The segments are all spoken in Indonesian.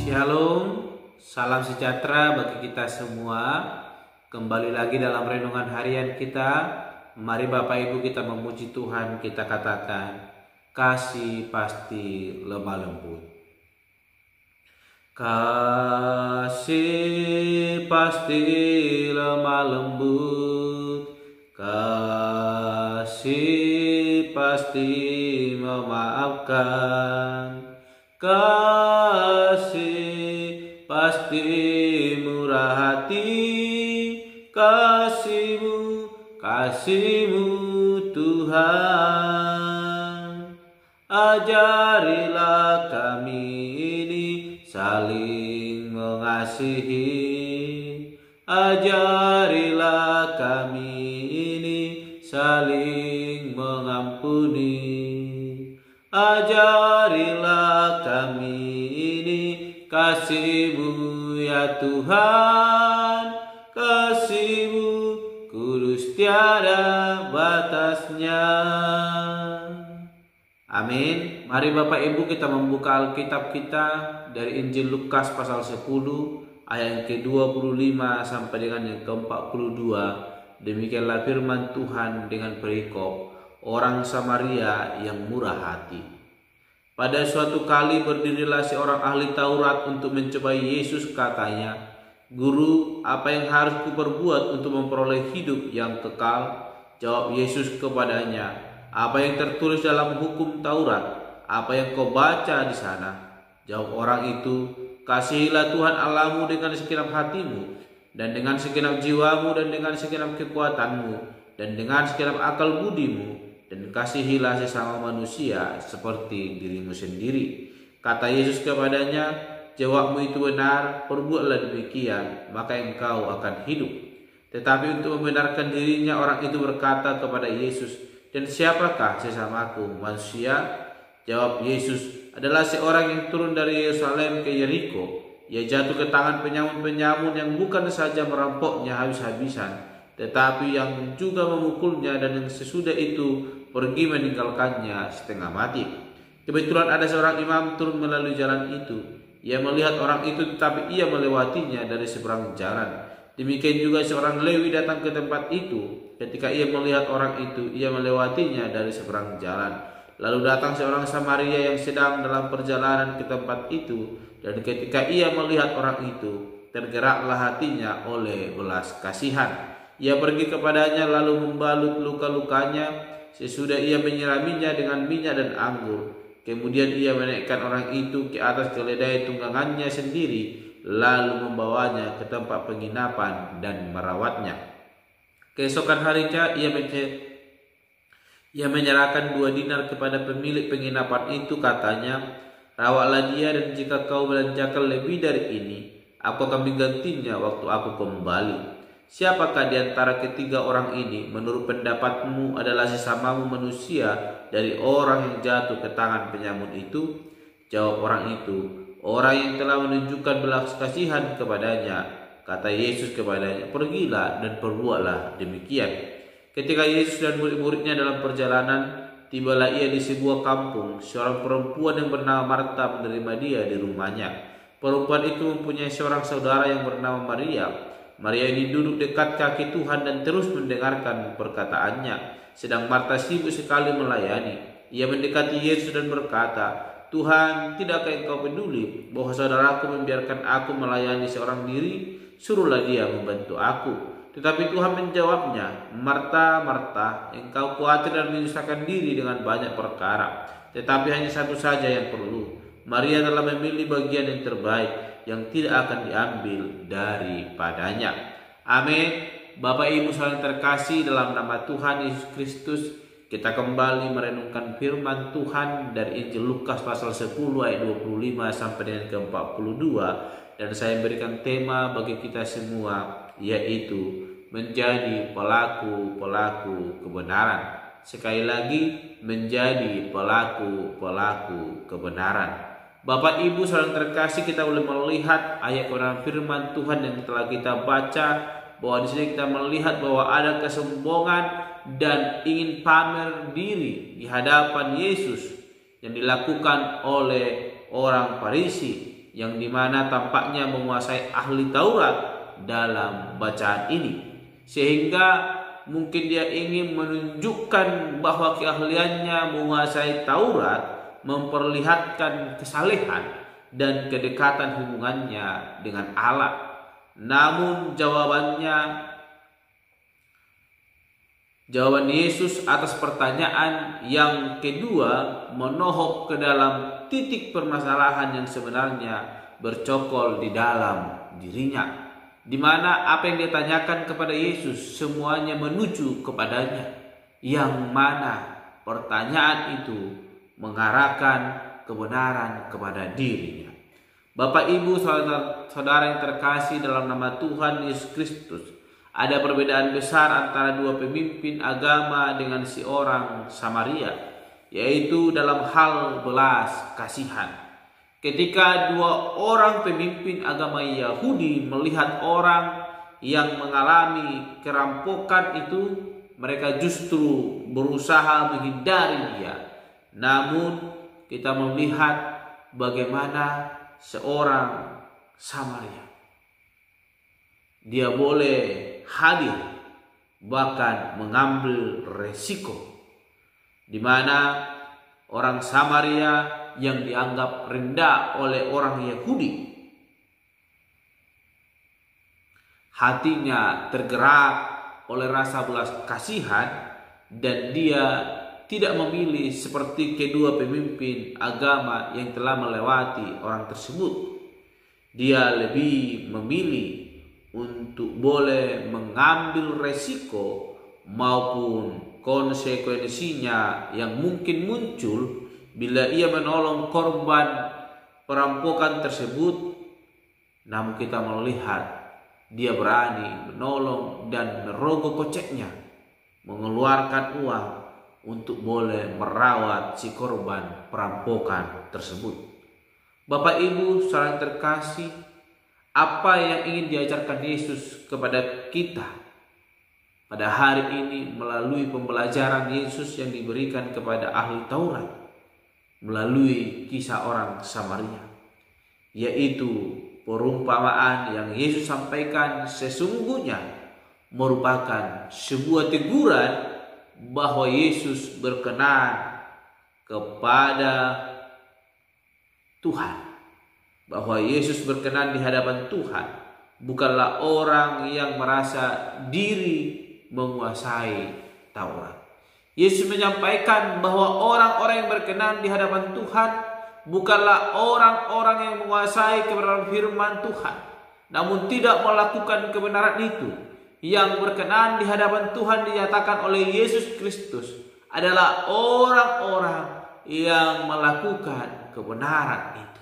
Shalom, salam sejahtera bagi kita semua. Kembali lagi dalam renungan harian kita. Mari Bapak Ibu kita memuji Tuhan, kita katakan, kasih pasti lemah lembut. Kasih pasti lemah lembut, kasih pasti memaafkan, kasih pasti murah hati, kasihmu Tuhan. Ajarilah kami ini saling mengasihi, ajarilah kami ini saling mengampuni, ajarilah kami ini kasih-Mu ya Tuhan, kasih-Mu kudus tiada batasnya. Amin. Mari Bapak Ibu kita membuka Alkitab kita dari Injil Lukas pasal 10 ayat yang ke-25 sampai dengan yang ke-42. Demikianlah firman Tuhan dengan perikop orang Samaria yang murah hati. Pada suatu kali berdirilah seorang ahli Taurat untuk mencobai Yesus, katanya, "Guru, apa yang harus kuperbuat untuk memperoleh hidup yang kekal?" Jawab Yesus kepadanya, "Apa yang tertulis dalam hukum Taurat? Apa yang kau baca di sana?" Jawab orang itu, "Kasihilah Tuhan Allahmu dengan segenap hatimu, dan dengan segenap jiwamu, dan dengan segenap kekuatanmu, dan dengan segenap akal budimu, dan kasihilah sesama manusia seperti dirimu sendiri." Kata Yesus kepadanya, "Jawabmu itu benar, perbuatlah demikian, maka engkau akan hidup." Tetapi untuk membenarkan dirinya, orang itu berkata kepada Yesus, "Dan siapakah sesamaku manusia?" Jawab Yesus, "Adalah seorang yang turun dari Yerusalem ke Yeriko. Ia jatuh ke tangan penyamun-penyamun yang bukan saja merampoknya habis-habisan, tetapi yang juga memukulnya, dan yang sesudah itu pergi meninggalkannya setengah mati. Kebetulan ada seorang imam turun melalui jalan itu. Ia melihat orang itu, tetapi ia melewatinya dari seberang jalan. Demikian juga seorang Lewi datang ke tempat itu. Ketika ia melihat orang itu, ia melewatinya dari seberang jalan. Lalu datang seorang Samaria yang sedang dalam perjalanan ke tempat itu, dan ketika ia melihat orang itu, tergeraklah hatinya oleh belas kasihan. Ia pergi kepadanya lalu membalut luka-lukanya. Sesudah ia menyiraminya dengan minyak dan anggur. Kemudian ia menaikkan orang itu ke atas keledai tunggangannya sendiri, lalu membawanya ke tempat penginapan dan merawatnya. Keesokan harinya ia menyerahkan 2 dinar kepada pemilik penginapan itu, katanya, "Rawatlah dia, dan jika kau belanjakan lebih dari ini, aku akan menggantinya waktu aku kembali." Siapakah di antara ketiga orang ini menurut pendapatmu adalah sesamamu manusia dari orang yang jatuh ke tangan penyamun itu? Jawab orang itu, "Orang yang telah menunjukkan belas kasihan kepadanya." Kata Yesus kepadanya, "Pergilah dan perbuatlah demikian." Ketika Yesus dan murid-muridnya dalam perjalanan, tibalah ia di sebuah kampung. Seorang perempuan yang bernama Marta menerima dia di rumahnya. Perempuan itu mempunyai seorang saudara yang bernama Maria. Maria ini duduk dekat kaki Tuhan dan terus mendengarkan perkataannya, sedang Marta sibuk sekali melayani. Ia mendekati Yesus dan berkata, "Tuhan, tidakkah engkau peduli bahwa saudaraku membiarkan aku melayani seorang diri? Suruhlah dia membantu aku." Tetapi Tuhan menjawabnya, "Marta, Marta, engkau khawatir dan menyusahkan diri dengan banyak perkara, tetapi hanya satu saja yang perlu. Maria telah memilih bagian yang terbaik, yang tidak akan diambil daripadanya." Amin. Bapak Ibu saling terkasih, dalam nama Tuhan Yesus Kristus, kita kembali merenungkan firman Tuhan dari Injil Lukas pasal 10 ayat 25 sampai dengan ke-42. Dan saya berikan tema bagi kita semua, yaitu menjadi pelaku-pelaku kebenaran. Sekali lagi, menjadi pelaku-pelaku kebenaran. Bapak Ibu saudara terkasih, kita boleh melihat ayat kebenaran firman Tuhan yang telah kita baca, bahwa di sini kita melihat bahwa ada kesombongan dan ingin pamer diri di hadapan Yesus yang dilakukan oleh orang Farisi yang dimana tampaknya menguasai ahli Taurat dalam bacaan ini, sehingga mungkin dia ingin menunjukkan bahwa keahliannya menguasai Taurat memperlihatkan kesalehan dan kedekatan hubungannya dengan Allah. Namun jawaban Yesus atas pertanyaan yang kedua menohok ke dalam titik permasalahan yang sebenarnya bercokol di dalam dirinya, di mana apa yang dia tanyakan kepada Yesus semuanya menuju kepadanya, yang mana pertanyaan itu mengarahkan kebenaran kepada dirinya. Bapak, Ibu, saudara yang terkasih dalam nama Tuhan Yesus Kristus, ada perbedaan besar antara dua pemimpin agama dengan si orang Samaria, yaitu dalam hal belas kasihan. Ketika dua orang pemimpin agama Yahudi melihat orang yang mengalami kerampokan itu, mereka justru berusaha menghindari dia. Namun kita melihat bagaimana seorang Samaria, dia boleh hadir, bahkan mengambil resiko, di mana orang Samaria yang dianggap rendah oleh orang Yahudi, hatinya tergerak oleh rasa belas kasihan, dan dia tidak memilih seperti kedua pemimpin agama yang telah melewati orang tersebut. Dia lebih memilih untuk boleh mengambil resiko maupun konsekuensinya yang mungkin muncul bila ia menolong korban perampokan tersebut. Namun kita melihat dia berani menolong dan merogoh koceknya, mengeluarkan uang untuk boleh merawat si korban perampokan tersebut. Bapak, Ibu, saudara terkasih, apa yang ingin diajarkan Yesus kepada kita pada hari ini melalui pembelajaran Yesus yang diberikan kepada ahli Taurat melalui kisah orang Samaria, yaitu perumpamaan yang Yesus sampaikan sesungguhnya merupakan sebuah teguran bahwa Yesus berkenan kepada Tuhan, bahwa Yesus berkenan di hadapan Tuhan, bukanlah orang yang merasa diri menguasai Taurat. Yesus menyampaikan bahwa orang-orang yang berkenan di hadapan Tuhan bukanlah orang-orang yang menguasai kebenaran firman Tuhan, namun tidak melakukan kebenaran itu. Yang berkenan di hadapan Tuhan dinyatakan oleh Yesus Kristus adalah orang-orang yang melakukan kebenaran itu.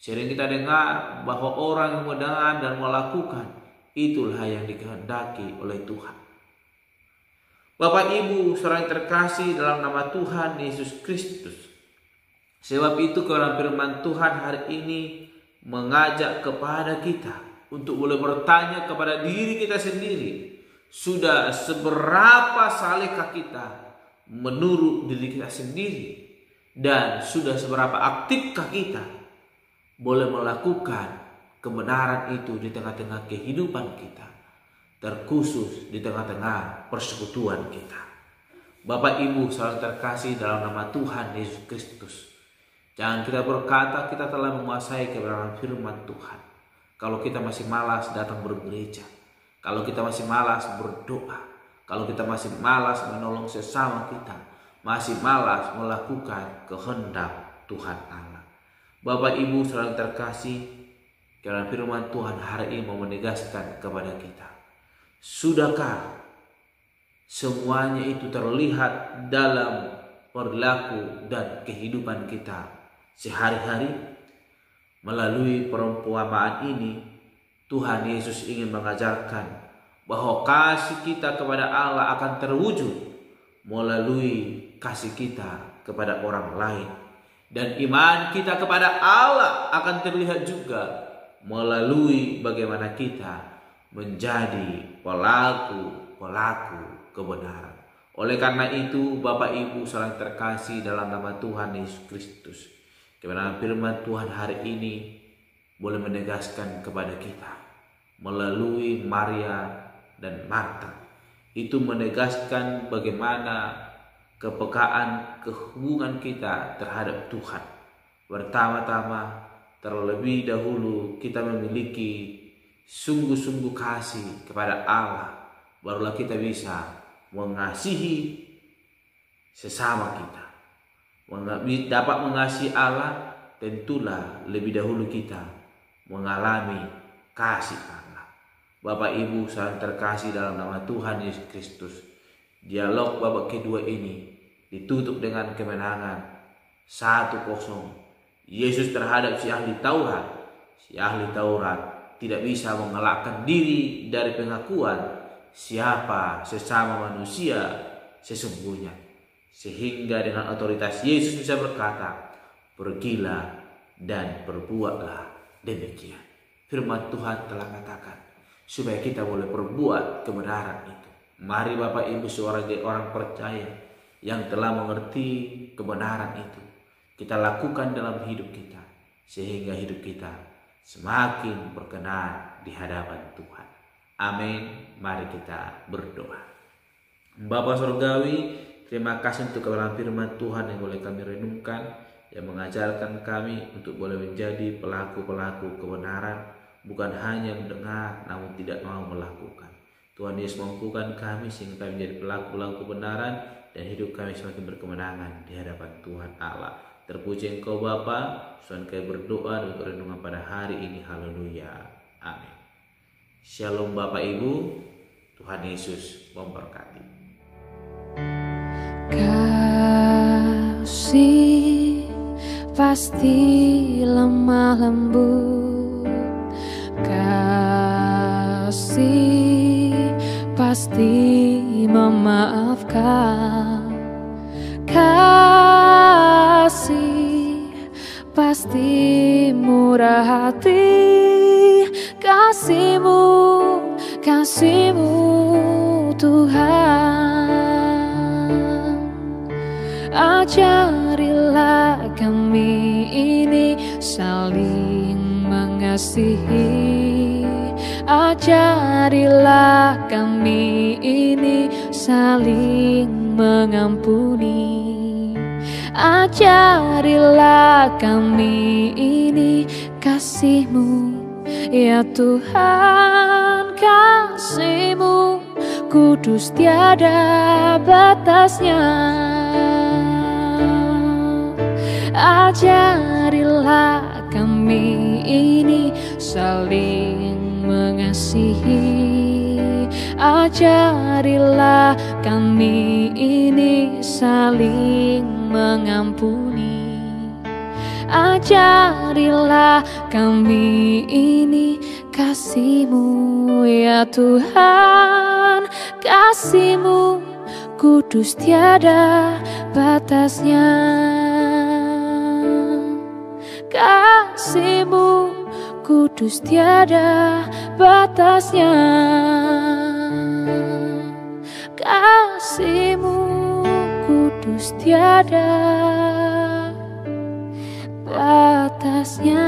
Sering kita dengar bahwa orang yang mendengar dan melakukan, itulah yang dikehendaki oleh Tuhan. Bapak, Ibu, saudara yang terkasih dalam nama Tuhan Yesus Kristus, sebab itu kebenaran firman Tuhan hari ini mengajak kepada kita untuk boleh bertanya kepada diri kita sendiri, sudah seberapa salehkah kita menurut diri kita sendiri, dan sudah seberapa aktifkah kita boleh melakukan kebenaran itu di tengah-tengah kehidupan kita, terkhusus di tengah-tengah persekutuan kita. Bapak, Ibu, saudara terkasih dalam nama Tuhan Yesus Kristus, jangan kita berkata kita telah menguasai kebenaran firman Tuhan kalau kita masih malas datang bergereja, kalau kita masih malas berdoa, kalau kita masih malas menolong sesama kita, masih malas melakukan kehendak Tuhan Allah. Bapak, Ibu, saudara terkasih, kebenaran firman Tuhan hari ini mau menegaskan kepada kita, sudahkah semuanya itu terlihat dalam perilaku dan kehidupan kita sehari-hari? Melalui perumpamaan ini, Tuhan Yesus ingin mengajarkan bahwa kasih kita kepada Allah akan terwujud melalui kasih kita kepada orang lain, dan iman kita kepada Allah akan terlihat juga melalui bagaimana kita menjadi pelaku-pelaku kebenaran. Oleh karena itu, Bapak, Ibu, saudara terkasih dalam nama Tuhan Yesus Kristus, kebenaran firman Tuhan hari ini boleh menegaskan kepada kita melalui Maria dan Marta. Itu menegaskan bagaimana kepekaan kehubungan kita terhadap Tuhan. Pertama-tama, terlebih dahulu kita memiliki sungguh-sungguh kasih kepada Allah, barulah kita bisa mengasihi sesama kita. Dapat mengasihi Allah, tentulah lebih dahulu kita mengalami kasih Allah. Bapak Ibu saling terkasih dalam nama Tuhan Yesus Kristus, dialog babak kedua ini ditutup dengan kemenangan 1-0 Yesus terhadap si ahli Taurat. Si ahli Taurat tidak bisa mengelakkan diri dari pengakuan siapa sesama manusia sesungguhnya, sehingga dengan otoritas Yesus bisa berkata, pergilah dan perbuatlah demikian. Firman Tuhan telah katakan supaya kita boleh perbuat kebenaran itu. Mari Bapak Ibu sebagai orang percaya yang telah mengerti kebenaran itu, kita lakukan dalam hidup kita, sehingga hidup kita semakin berkenan di hadapan Tuhan. Amin. Mari kita berdoa. Bapa Surgawi, terima kasih untuk kebenaran firman Tuhan yang boleh kami renungkan, yang mengajarkan kami untuk boleh menjadi pelaku-pelaku kebenaran, bukan hanya mendengar namun tidak mau melakukan. Tuhan Yesus mampukan kami sehingga kami menjadi pelaku-pelaku kebenaran dan hidup kami semakin berkemenangan di hadapan Tuhan Allah. Terpuji Engkau Bapa, Tuhan kami berdoa untuk renungan pada hari ini. Haleluya. Amin. Shalom Bapak Ibu, Tuhan Yesus memberkati. Kasih pasti lemah lembut, kasih pasti memaafkan, kasih pasti murah hati. Kasih-Mu, kasih-Mu Tuhan, ajarilah kami ini saling mengasihi, ajarilah kami ini saling mengampuni, ajarilah kami ini kasih-Mu. Ya Tuhan, kasih-Mu kudus tiada batasnya. Ajarilah kami ini saling mengasihi, ajarilah kami ini saling mengampuni, ajarilah kami ini kasih-Mu. Ya Tuhan, kasih-Mu kudus tiada batasnya. Kasih-Mu kudus tiada batasnya. Kasih-Mu kudus tiada batasnya.